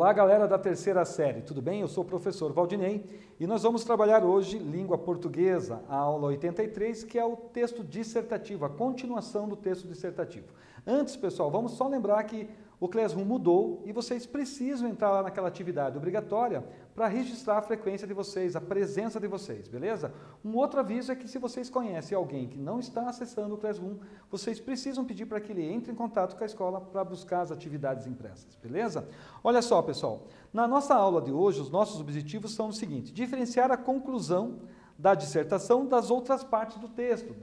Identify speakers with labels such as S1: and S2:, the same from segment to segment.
S1: Olá, galera da terceira série, tudo bem? Eu sou o professor Valdinei e nós vamos trabalhar hoje língua portuguesa, a aula 83, que é o texto dissertativo, a continuação do texto dissertativo. Antes, pessoal, vamos só lembrar que o Classroom mudou e vocês precisam entrar lá naquela atividade obrigatória para registrar a frequência de vocês, a presença de vocês, beleza? Um outro aviso é que se vocês conhecem alguém que não está acessando o Classroom, vocês precisam pedir para que ele entre em contato com a escola para buscar as atividades impressas, beleza? Olha só, pessoal, na nossa aula de hoje, os nossos objetivos são o seguinte: diferenciar a conclusão da dissertação das outras partes do texto,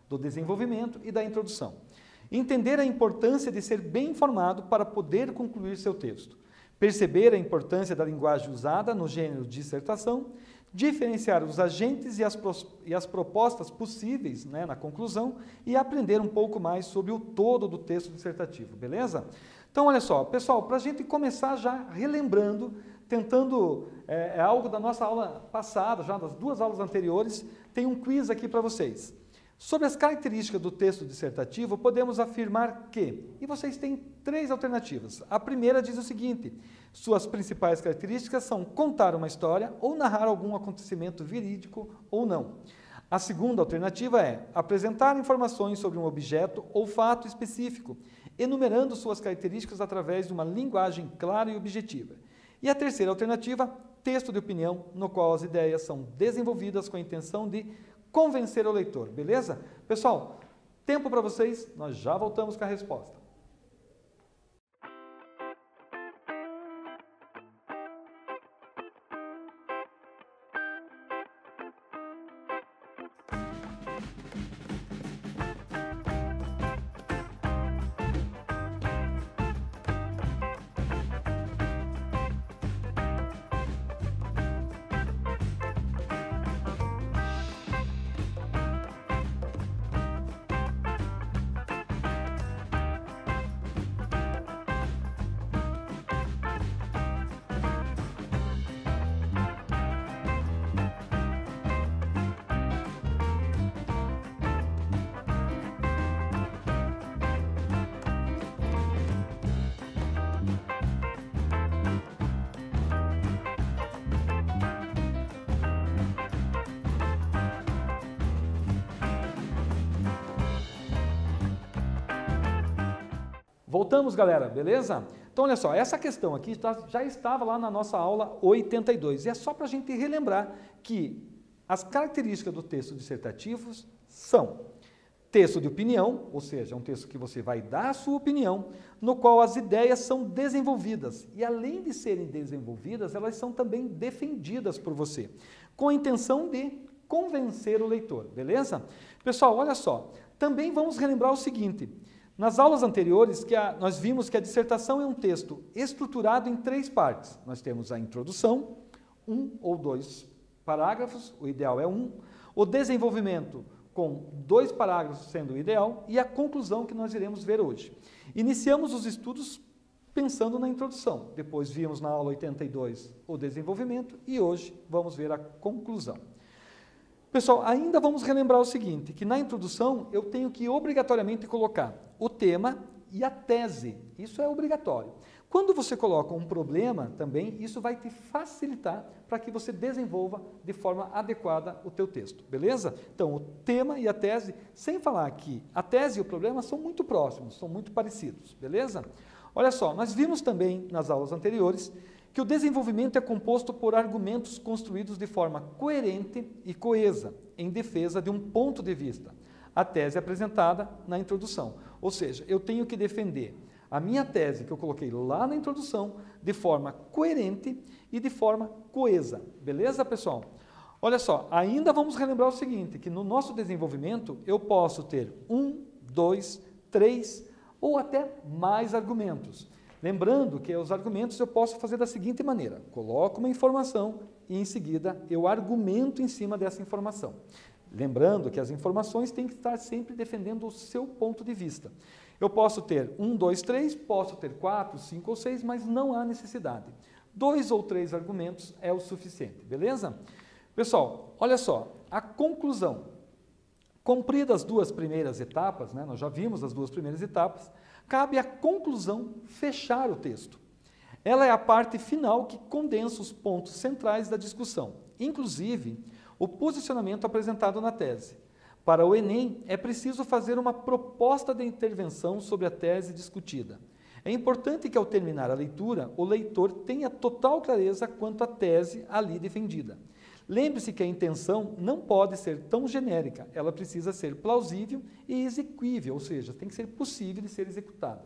S1: do desenvolvimento e da introdução. Entender a importância de ser bem informado para poder concluir seu texto. Perceber a importância da linguagem usada no gênero dissertação. Diferenciar os agentes e as propostas possíveis, na conclusão. E aprender um pouco mais sobre o todo do texto dissertativo, beleza? Então, olha só, pessoal, para a gente começar já relembrando, tentando, é algo da nossa aula passada, já das duas aulas anteriores, tem um quiz aqui para vocês. Sobre as características do texto dissertativo, podemos afirmar que, e vocês têm três alternativas. A primeira diz o seguinte: suas principais características são contar uma história ou narrar algum acontecimento verídico ou não. A segunda alternativa é apresentar informações sobre um objeto ou fato específico, enumerando suas características através de uma linguagem clara e objetiva. E a terceira alternativa, texto de opinião, no qual as ideias são desenvolvidas com a intenção de convencer o leitor, beleza? Pessoal, tempo para vocês, nós já voltamos com a resposta. Voltamos, galera, beleza? Então, olha só, essa questão aqui já estava lá na nossa aula 82, e é só para a gente relembrar que as características do texto dissertativo são texto de opinião, ou seja, é um texto que você vai dar a sua opinião, no qual as ideias são desenvolvidas, e além de serem desenvolvidas, elas são também defendidas por você, com a intenção de convencer o leitor, beleza? Pessoal, olha só, também vamos relembrar o seguinte: nas aulas anteriores, nós vimos que a dissertação é um texto estruturado em três partes. Nós temos a introdução, 1 ou 2 parágrafos, o ideal é 1, o desenvolvimento com 2 parágrafos sendo o ideal e a conclusão que nós iremos ver hoje. Iniciamos os estudos pensando na introdução, depois vimos na aula 82 o desenvolvimento e hoje vamos ver a conclusão. Pessoal, ainda vamos relembrar o seguinte, que na introdução eu tenho que obrigatoriamente colocar o tema e a tese, isso é obrigatório. Quando você coloca um problema também, isso vai te facilitar para que você desenvolva de forma adequada o teu texto, beleza? Então, o tema e a tese, sem falar que a tese e o problema são muito próximos, são muito parecidos, beleza? Olha só, nós vimos também nas aulas anteriores que o desenvolvimento é composto por argumentos construídos de forma coerente e coesa, em defesa de um ponto de vista. A tese é apresentada na introdução, ou seja, eu tenho que defender a minha tese que eu coloquei lá na introdução de forma coerente e de forma coesa, beleza, pessoal? Olha só, ainda vamos relembrar o seguinte, que no nosso desenvolvimento eu posso ter 1, 2, 3 ou até mais argumentos. Lembrando que os argumentos eu posso fazer da seguinte maneira: coloco uma informação e em seguida eu argumento em cima dessa informação. Lembrando que as informações têm que estar sempre defendendo o seu ponto de vista. Eu posso ter 1, 2, 3, posso ter 4, 5 ou 6, mas não há necessidade. 2 ou 3 argumentos é o suficiente, beleza? Pessoal, olha só, a conclusão. Cumpridas as duas primeiras etapas, nós já vimos as duas primeiras etapas, cabe à conclusão fechar o texto. Ela é a parte final que condensa os pontos centrais da discussão, inclusive o posicionamento apresentado na tese. Para o Enem, é preciso fazer uma proposta de intervenção sobre a tese discutida. É importante que, ao terminar a leitura, o leitor tenha total clareza quanto à tese ali defendida. Lembre-se que a intenção não pode ser tão genérica, ela precisa ser plausível e exequível, ou seja, tem que ser possível de ser executada.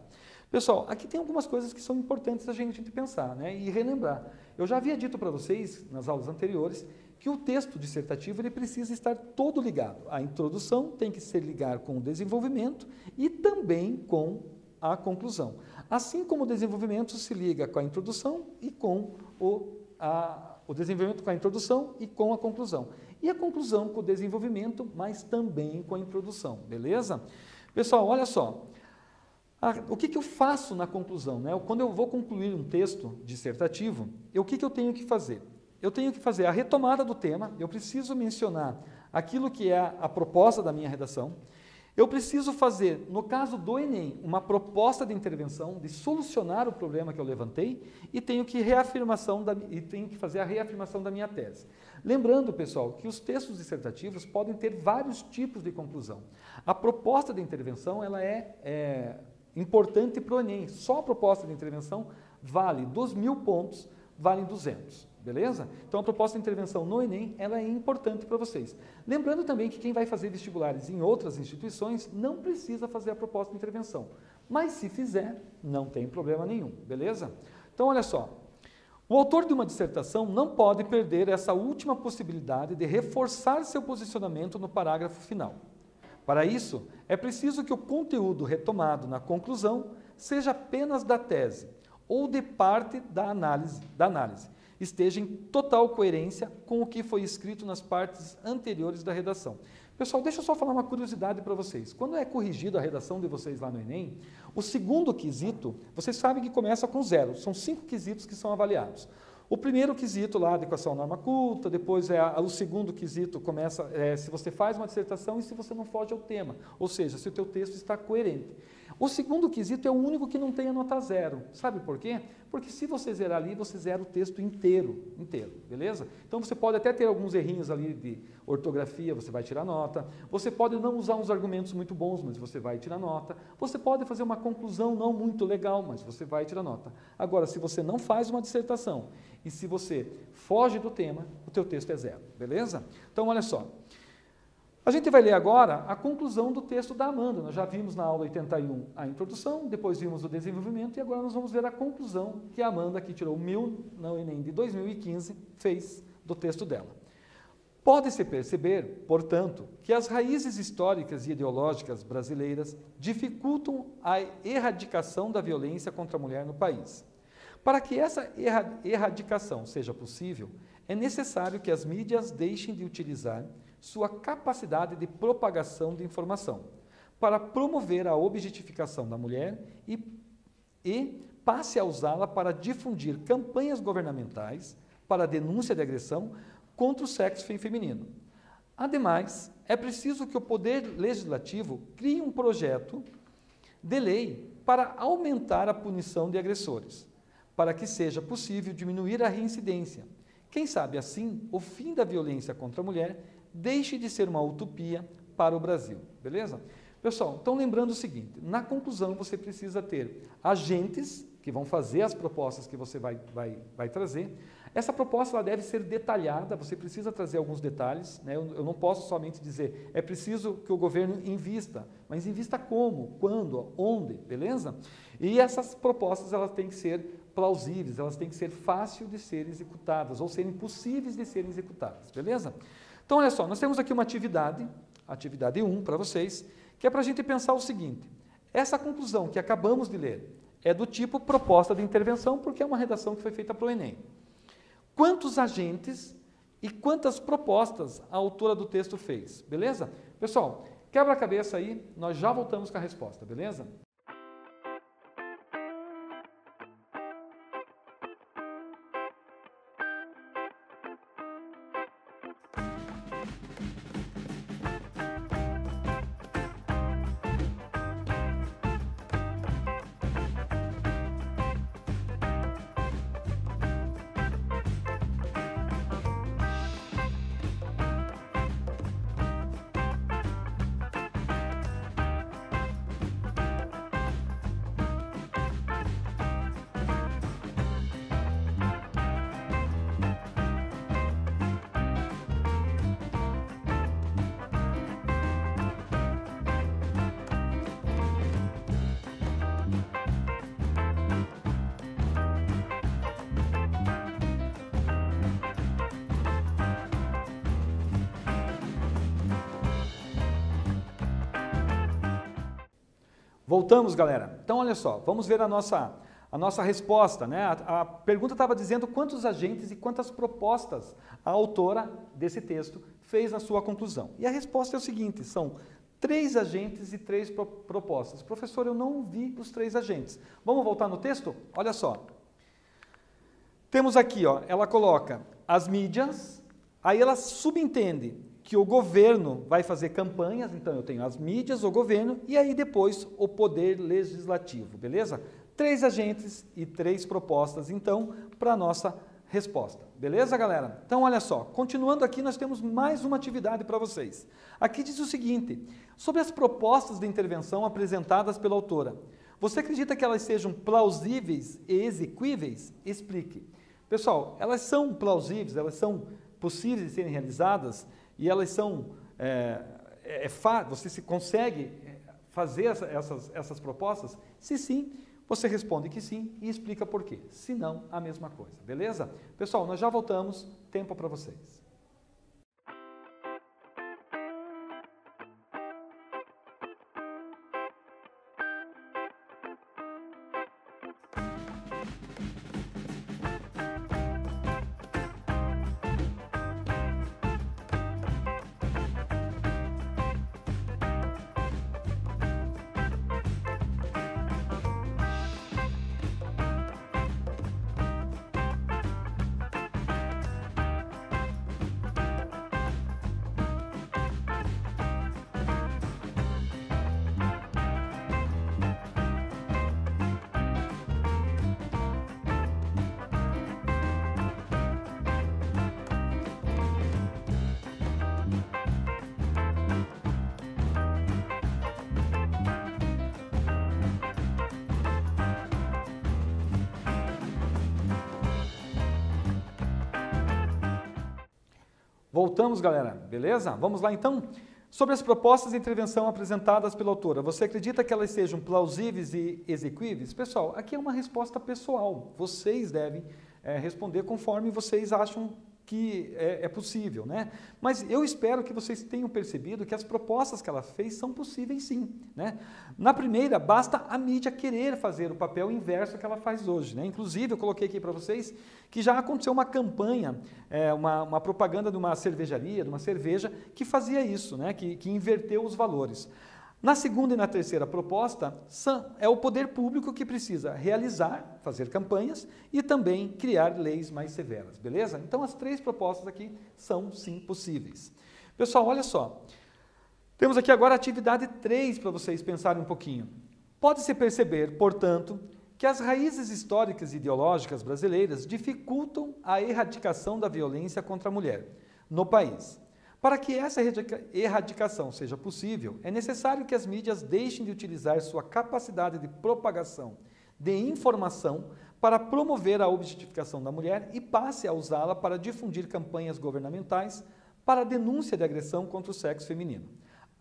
S1: Pessoal, aqui tem algumas coisas que são importantes a gente pensar, né, e relembrar. Eu já havia dito para vocês, nas aulas anteriores, que o texto dissertativo ele precisa estar todo ligado. A introdução tem que se ligar com o desenvolvimento e também com a conclusão. Assim como o desenvolvimento se liga com a introdução e com o desenvolvimento com a introdução e com a conclusão. E a conclusão com o desenvolvimento, mas também com a introdução, beleza? Pessoal, olha só. O que eu faço na conclusão, né? Quando eu vou concluir um texto dissertativo, o que eu tenho que fazer? Eu tenho que fazer a retomada do tema, eu preciso mencionar aquilo que é a proposta da minha redação, eu preciso fazer, no caso do Enem, uma proposta de intervenção, de solucionar o problema que eu levantei e tenho que fazer a reafirmação da minha tese. Lembrando, pessoal, que os textos dissertativos podem ter vários tipos de conclusão. A proposta de intervenção ela é importante para o Enem. Só a proposta de intervenção vale dos 1.000 pontos, valem 200. Beleza? Então, a proposta de intervenção no Enem, ela é importante para vocês. Lembrando também que quem vai fazer vestibulares em outras instituições não precisa fazer a proposta de intervenção. Mas, se fizer, não tem problema nenhum. Beleza? Então, olha só. O autor de uma dissertação não pode perder essa última possibilidade de reforçar seu posicionamento no parágrafo final. Para isso, é preciso que o conteúdo retomado na conclusão seja apenas da tese ou de parte da análise, esteja em total coerência com o que foi escrito nas partes anteriores da redação. Pessoal, deixa eu só falar uma curiosidade para vocês. Quando é corrigida a redação de vocês lá no Enem, o segundo quesito, vocês sabem que começa com 0. São 5 quesitos que são avaliados. O primeiro quesito lá, adequação à norma culta, depois o segundo quesito começa se você faz uma dissertação e se você não foge ao tema, ou seja, se o teu texto está coerente. O segundo quesito é o único que não tem a nota 0. Sabe por quê? Porque se você zerar ali, você zera o texto inteiro, beleza? Então você pode até ter alguns errinhos ali de ortografia, você vai tirar nota. Você pode não usar uns argumentos muito bons, mas você vai tirar nota. Você pode fazer uma conclusão não muito legal, mas você vai tirar nota. Agora, se você não faz uma dissertação e se você foge do tema, o teu texto é 0, beleza? Então, olha só. A gente vai ler agora a conclusão do texto da Amanda. Nós já vimos na aula 81 a introdução, depois vimos o desenvolvimento e agora nós vamos ver a conclusão que a Amanda, que tirou 1.000 no Enem de 2015, fez do texto dela. Pode-se perceber, portanto, que as raízes históricas e ideológicas brasileiras dificultam a erradicação da violência contra a mulher no país. Para que essa erradicação seja possível, é necessário que as mídias deixem de utilizar sua capacidade de propagação de informação para promover a objetificação da mulher e passe a usá-la para difundir campanhas governamentais para a denúncia de agressão contra o sexo feminino. Ademais, é preciso que o Poder Legislativo crie um projeto de lei para aumentar a punição de agressores, para que seja possível diminuir a reincidência. Quem sabe, assim, o fim da violência contra a mulher deixe de ser uma utopia para o Brasil, beleza? Pessoal, então lembrando o seguinte, na conclusão você precisa ter agentes que vão fazer as propostas que você vai trazer. Essa proposta ela deve ser detalhada, você precisa trazer alguns detalhes, né? Eu não posso somente dizer, é preciso que o governo invista, mas invista como, quando, onde, beleza? E essas propostas elas têm que ser plausíveis, elas têm que ser fáceis de serem executadas, ou serem possíveis de serem executadas, beleza? Então, olha só, nós temos aqui uma atividade, atividade 1 para vocês, que é para a gente pensar o seguinte, essa conclusão que acabamos de ler é do tipo proposta de intervenção, porque é uma redação que foi feita para o Enem. Quantos agentes e quantas propostas a autora do texto fez, beleza? Pessoal, quebra a cabeça aí, nós já voltamos com a resposta, beleza? Voltamos, galera. Então, olha só, vamos ver a nossa resposta, né? A pergunta estava dizendo quantos agentes e quantas propostas a autora desse texto fez na sua conclusão. E a resposta é o seguinte, são 3 agentes e 3 propostas. Professor, eu não vi os 3 agentes. Vamos voltar no texto? Olha só. Temos aqui, ó, ela coloca as mídias, aí ela subentende que o governo vai fazer campanhas, então eu tenho as mídias, o governo, e aí depois o poder legislativo, beleza? 3 agentes e 3 propostas, então, para a nossa resposta. Beleza, galera? Então, olha só, continuando aqui, nós temos mais uma atividade para vocês. Aqui diz o seguinte, sobre as propostas de intervenção apresentadas pela autora, você acredita que elas sejam plausíveis e exequíveis? Explique. Pessoal, elas são plausíveis, elas são possíveis de serem realizadas e elas são, você se consegue fazer essas propostas? Se sim, você responde que sim e explica por quê. Se não, a mesma coisa, beleza? Pessoal, nós já voltamos, tempo para vocês. Voltamos, galera, beleza? Vamos lá, então? Sobre as propostas de intervenção apresentadas pela autora, você acredita que elas sejam plausíveis e exequíveis? Pessoal, aqui é uma resposta pessoal. Vocês devem responder conforme vocês acham que é possível, né? Mas eu espero que vocês tenham percebido que as propostas que ela fez são possíveis sim, né? Na primeira, basta a mídia querer fazer o papel inverso que ela faz hoje, né? Inclusive, eu coloquei aqui para vocês que já aconteceu uma campanha, uma propaganda de uma cervejaria, de uma cerveja, que fazia isso, né? Que inverteu os valores. Na segunda e na terceira proposta, é o poder público que precisa realizar, fazer campanhas e também criar leis mais severas, beleza? Então, as 3 propostas aqui são, sim, possíveis. Pessoal, olha só. Temos aqui agora a atividade 3 para vocês pensarem um pouquinho. Pode-se perceber, portanto, que as raízes históricas e ideológicas brasileiras dificultam a erradicação da violência contra a mulher no país. Para que essa erradicação seja possível, é necessário que as mídias deixem de utilizar sua capacidade de propagação de informação para promover a objetificação da mulher e passe a usá-la para difundir campanhas governamentais para a denúncia de agressão contra o sexo feminino.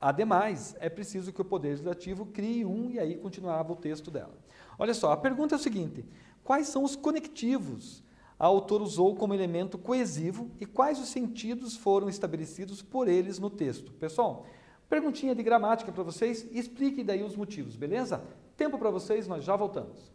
S1: Ademais, é preciso que o Poder Legislativo crie e aí continuava o texto dela. Olha só, a pergunta é o seguinte, quais são os conectivos a autora usou como elemento coesivo e quais os sentidos foram estabelecidos por eles no texto? Pessoal, perguntinha de gramática para vocês, explique daí os motivos, beleza? Tempo para vocês, nós já voltamos.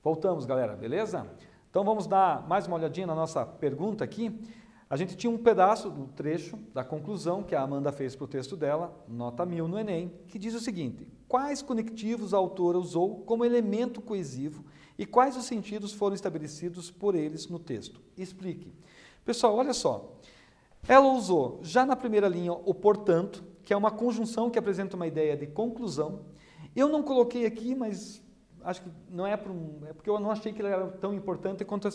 S1: Voltamos, galera, beleza? Então vamos dar mais uma olhadinha na nossa pergunta aqui. A gente tinha um pedaço do trecho da conclusão que a Amanda fez para o texto dela, nota 1000 no Enem, que diz o seguinte: quais conectivos a autora usou como elemento coesivo e quais os sentidos foram estabelecidos por eles no texto? Explique. Pessoal, olha só. Ela usou já na primeira linha o portanto, que é uma conjunção que apresenta uma ideia de conclusão. Eu não coloquei aqui, mas acho que não é porque eu não achei que ele era tão importante quanto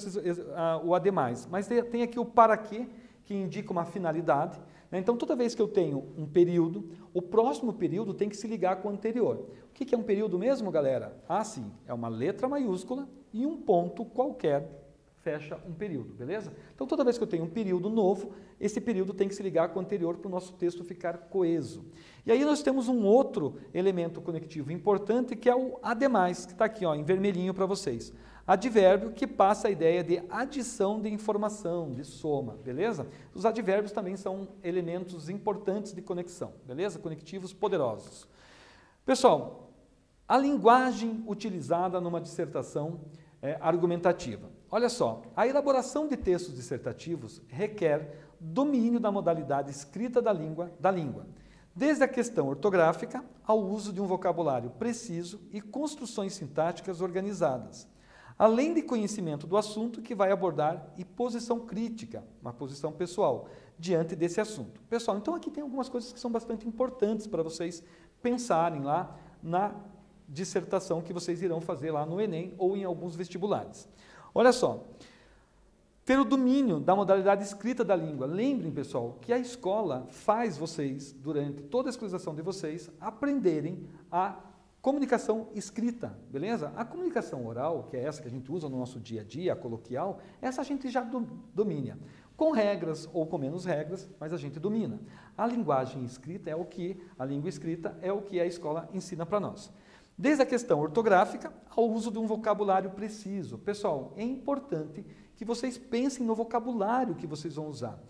S1: o ademais. Mas tem aqui o para quê, que indica uma finalidade. Né? Então, toda vez que eu tenho um período, o próximo período tem que se ligar com o anterior. O que é um período mesmo, galera? Ah, sim, é uma letra maiúscula e um ponto qualquer fecha um período, beleza? Então, toda vez que eu tenho um período novo, esse período tem que se ligar com o anterior para o nosso texto ficar coeso. E aí nós temos um outro elemento conectivo importante, que é o ademais, que está aqui ó, em vermelhinho para vocês. Advérbio que passa a ideia de adição de informação, de soma, beleza? Os advérbios também são elementos importantes de conexão, beleza? Conectivos poderosos. Pessoal, a linguagem utilizada numa dissertação argumentativa. Olha só, a elaboração de textos dissertativos requer domínio da modalidade escrita da língua, desde a questão ortográfica ao uso de um vocabulário preciso e construções sintáticas organizadas, além de conhecimento do assunto que vai abordar e posição crítica, uma posição pessoal, diante desse assunto. Pessoal, então aqui tem algumas coisas que são bastante importantes para vocês pensarem lá na dissertação que vocês irão fazer lá no Enem ou em alguns vestibulares. Olha só, ter o domínio da modalidade escrita da língua. Lembrem, pessoal, que a escola faz vocês, durante toda a escolarização de vocês, aprenderem a comunicação escrita, beleza? A comunicação oral, que é essa que a gente usa no nosso dia a dia, a coloquial, essa a gente já domina. Com regras ou com menos regras, mas a gente domina. A linguagem escrita a língua escrita é o que a escola ensina para nós. Desde a questão ortográfica ao uso de um vocabulário preciso. Pessoal, é importante que vocês pensem no vocabulário que vocês vão usar.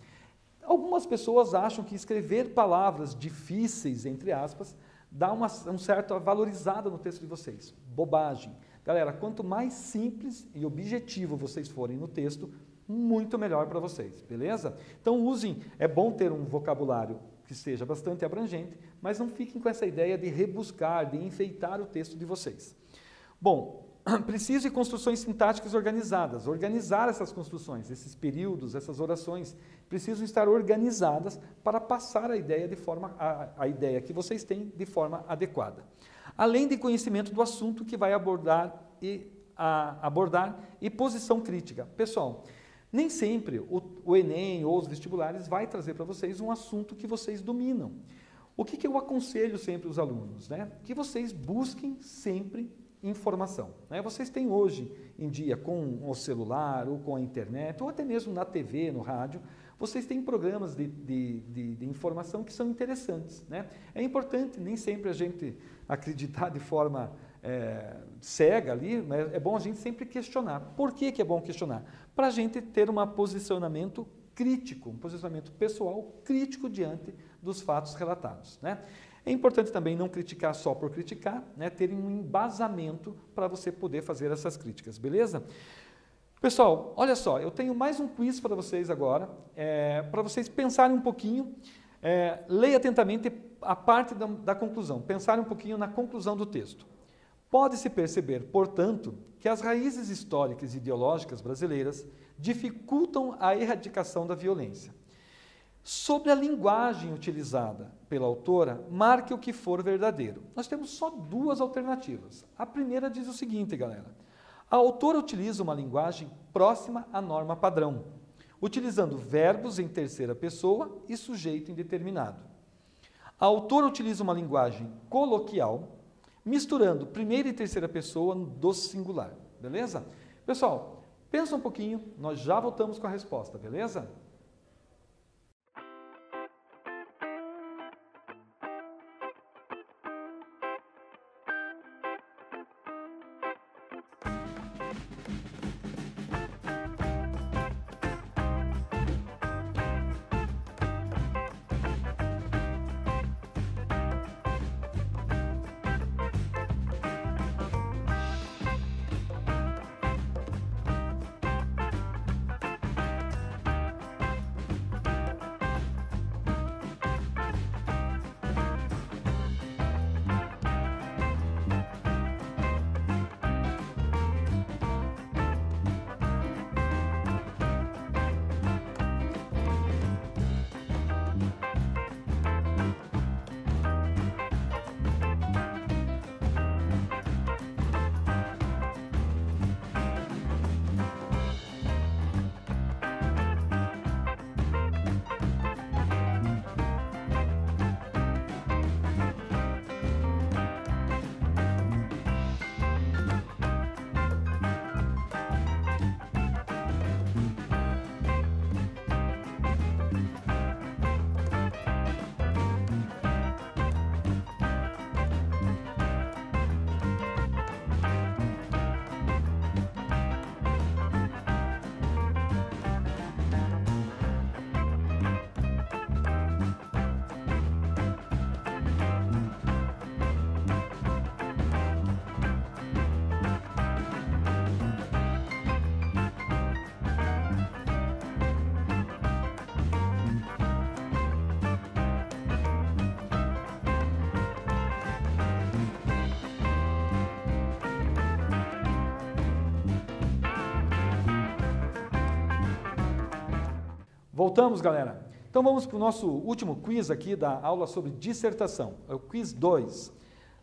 S1: Algumas pessoas acham que escrever palavras difíceis, entre aspas, dá uma certa valorizada no texto de vocês. Bobagem. Galera, quanto mais simples e objetivo vocês forem no texto, muito melhor para vocês, beleza? Então usem, é bom ter um vocabulário que seja bastante abrangente, mas não fiquem com essa ideia de rebuscar, de enfeitar o texto de vocês. Bom, preciso de construções sintáticas organizadas. Organizar essas construções, esses períodos, essas orações, precisam estar organizadas para passar a ideia a ideia que vocês têm de forma adequada. Além de conhecimento do assunto que vai abordar e posição crítica. Pessoal, nem sempre o Enem ou os vestibulares vai trazer para vocês um assunto que vocês dominam. O que eu aconselho sempre os alunos? Né? Que vocês busquem sempre informação. Né? Vocês têm hoje em dia, com o celular, ou com a internet, ou até mesmo na TV, no rádio, vocês têm programas de informação que são interessantes. Né? É importante nem sempre a gente acreditar de forma cega ali, mas é bom a gente sempre questionar. Por que é bom questionar? Para a gente ter um posicionamento crítico, um posicionamento pessoal crítico diante dos fatos relatados. Né? É importante também não criticar só por criticar, né? Ter um embasamento para você poder fazer essas críticas, beleza? Pessoal, olha só, eu tenho mais um quiz para vocês agora, para vocês pensarem um pouquinho, leia atentamente a parte da conclusão, pensarem um pouquinho na conclusão do texto. Pode-se perceber, portanto, que as raízes históricas e ideológicas brasileiras dificultam a erradicação da violência. Sobre a linguagem utilizada pela autora, marque o que for verdadeiro. Nós temos só duas alternativas. A primeira diz o seguinte, galera. A autora utiliza uma linguagem próxima à norma padrão, utilizando verbos em terceira pessoa e sujeito indeterminado. A autora utiliza uma linguagem coloquial, misturando primeira e terceira pessoa do singular, beleza? Pessoal, pensa um pouquinho, nós já voltamos com a resposta, beleza? Voltamos, galera. Então vamos para o nosso último quiz aqui da aula sobre dissertação, é o quiz 2.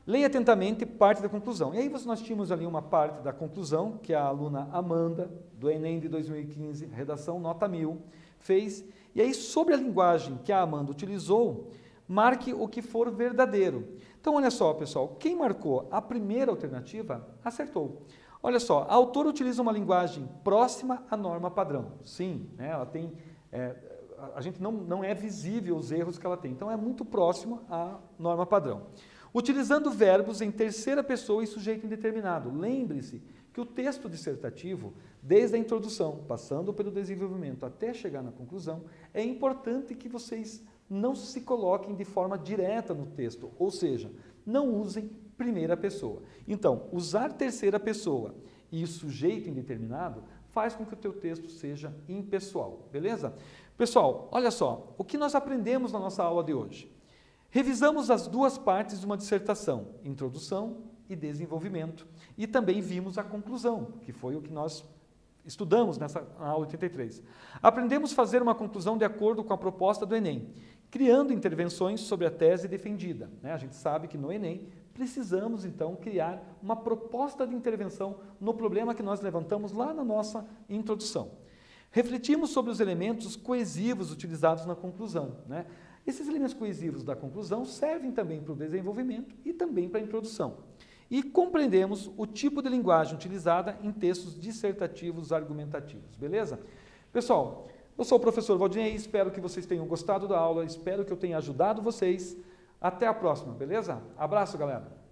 S1: Leia atentamente parte da conclusão. E aí nós tínhamos ali uma parte da conclusão que a aluna Amanda, do Enem de 2015, redação nota 1000, fez. E aí sobre a linguagem que a Amanda utilizou, marque o que for verdadeiro. Então olha só, pessoal, quem marcou a primeira alternativa, acertou. Olha só, a autora utiliza uma linguagem próxima à norma padrão. Sim, né, ela tem... a gente não é visível os erros que ela tem, então é muito próximo à norma padrão. Utilizando verbos em terceira pessoa e sujeito indeterminado. Lembre-se que o texto dissertativo, desde a introdução, passando pelo desenvolvimento até chegar na conclusão, é importante que vocês não se coloquem de forma direta no texto, ou seja, não usem primeira pessoa. Então, usar terceira pessoa e sujeito indeterminado faz com que o teu texto seja impessoal, beleza? Pessoal, olha só, o que nós aprendemos na nossa aula de hoje? Revisamos as duas partes de uma dissertação, introdução e desenvolvimento, e também vimos a conclusão, que foi o que nós estudamos nessa aula 83. Aprendemos a fazer uma conclusão de acordo com a proposta do Enem, criando intervenções sobre a tese defendida. A gente sabe que no Enem precisamos, então, criar uma proposta de intervenção no problema que nós levantamos lá na nossa introdução. Refletimos sobre os elementos coesivos utilizados na conclusão. Esses elementos coesivos da conclusão servem também para o desenvolvimento e também para a introdução. E compreendemos o tipo de linguagem utilizada em textos dissertativos argumentativos, beleza? Pessoal, eu sou o professor Valdinei, espero que vocês tenham gostado da aula, espero que eu tenha ajudado vocês. Até a próxima, beleza? Abraço, galera!